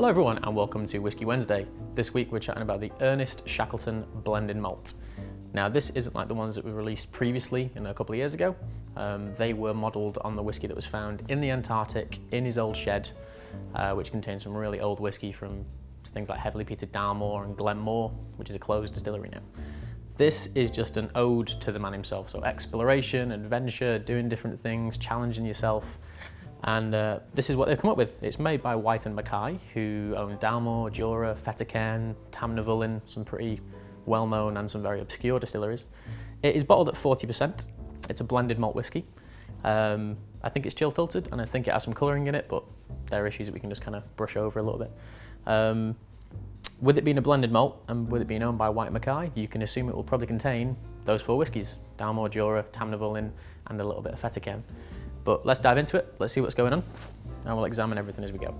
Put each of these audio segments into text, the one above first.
Hello everyone and welcome to Whiskey Wednesday. This week we're chatting about the Ernest Shackleton blended malt. Now this isn't like the ones that were released previously a couple of years ago. They were modelled on the whiskey that was found in the Antarctic in his old shed, which contains some really old whiskey from things like heavily peated Dalmore and Glenmore, which is a closed distillery now. This is just an ode to the man himself, so exploration, adventure, doing different things, challenging yourself. And this is what they've come up with. It's made by White and Mackay, who own Dalmore, Jura, Fettercairn, Tamnavulin, some pretty well-known and some very obscure distilleries. It is bottled at 40%. It's a blended malt whiskey. I think it's chill filtered, and I think it has some colouring in it, but there are issues that we can just kind of brush over a little bit. With it being a blended malt, and with it being owned by White and Mackay, you can assume it will probably contain those four whiskies: Dalmore, Jura, Tamnavulin, and a little bit of Fettercairn. But let's dive into it, let's see what's going on, and we'll examine everything as we go.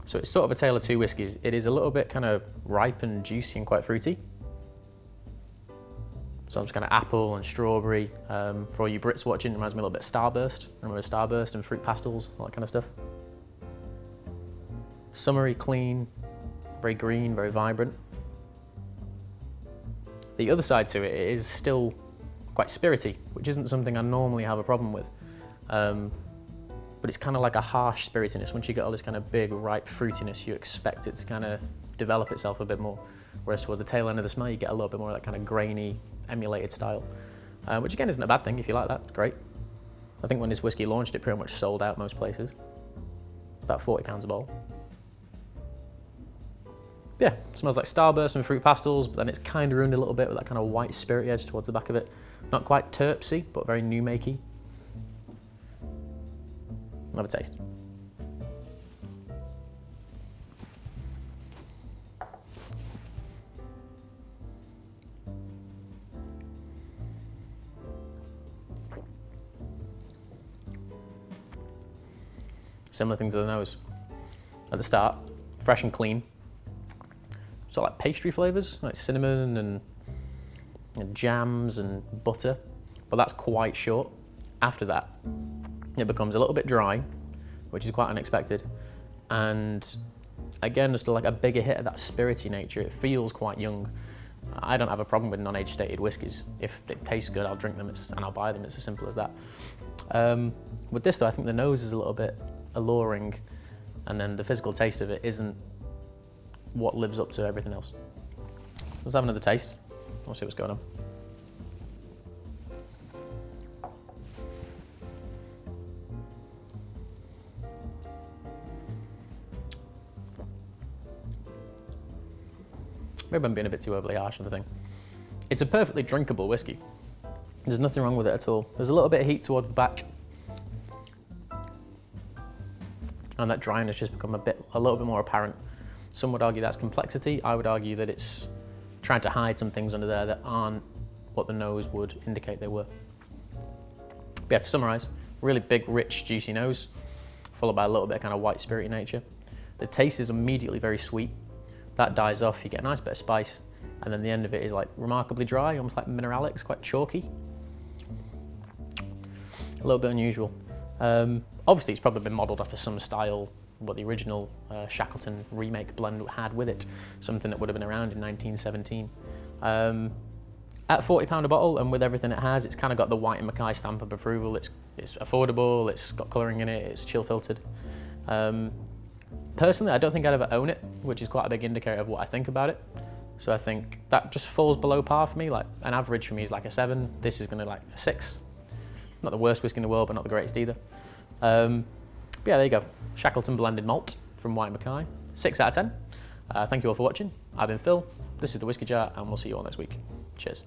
So it's sort of a tale of two whiskies. It is a little bit kind of ripe and juicy and quite fruity. So I'm just kind of apple and strawberry. For all you Brits watching, it reminds me a little bit of Starburst. Remember Starburst and fruit pastels, all that kind of stuff. Summery, clean, very green, very vibrant. The other side to it is still quite spirity, which isn't something I normally have a problem with. But it's kind of like a harsh spiritiness. Once you get all this kind of big, ripe fruitiness, you expect it to kind of develop itself a bit more. Whereas towards the tail end of the smell, you get a little bit more of that kind of grainy, emulated style. Which again isn't a bad thing if you like that, it's great. I think when this whiskey launched, it pretty much sold out most places. About £40 a bottle. Yeah, smells like Starburst and fruit pastels, but then it's kind of ruined a little bit with that kind of white spirity edge towards the back of it. Not quite terpsy, but very new makey. Have a taste. Similar thing to the nose. At the start, fresh and clean. Sort of like pastry flavours, like cinnamon and jams and butter, but that's quite short. After that, it becomes a little bit dry, which is quite unexpected. And again, just like a bigger hit of that spirity nature. It feels quite young. I don't have a problem with non-age stated whiskies. If they taste good, I'll drink them and I'll buy them. It's as simple as that. With this though, I think the nose is a little bit alluring, and then the physical taste of it isn't what lives up to everything else. Let's have another taste. We'll see what's going on. Maybe I'm being a bit too overly harsh on the thing. It's a perfectly drinkable whiskey. There's nothing wrong with it at all. There's a little bit of heat towards the back, and that dryness just become a little bit more apparent. Some would argue that's complexity. I would argue that it's trying to hide some things under there that aren't what the nose would indicate they were. But yeah, to summarise, really big, rich, juicy nose, followed by a little bit of kind of white spirity nature. The taste is immediately very sweet. That dies off, you get a nice bit of spice, and then the end of it is like remarkably dry, almost like mineralic, it's quite chalky. A little bit unusual. Obviously it's probably been modelled after some style what the original Shackleton remake blend had with it, something that would have been around in 1917. At £40 a bottle, and with everything it has, it's kind of got the White and Mackay stamp of approval. It's affordable, it's got colouring in it, it's chill filtered. Personally, I don't think I'd ever own it, which is quite a big indicator of what I think about it. So I think that just falls below par for me. Like an average for me is like a 7. This is gonna like a 6. Not the worst whiskey in the world, but not the greatest either. But yeah, there you go. Shackleton blended malt from White and Mackay. 6 out of 10. Thank you all for watching. I've been Phil. This is the Whiskey Jar, and we'll see you all next week. Cheers.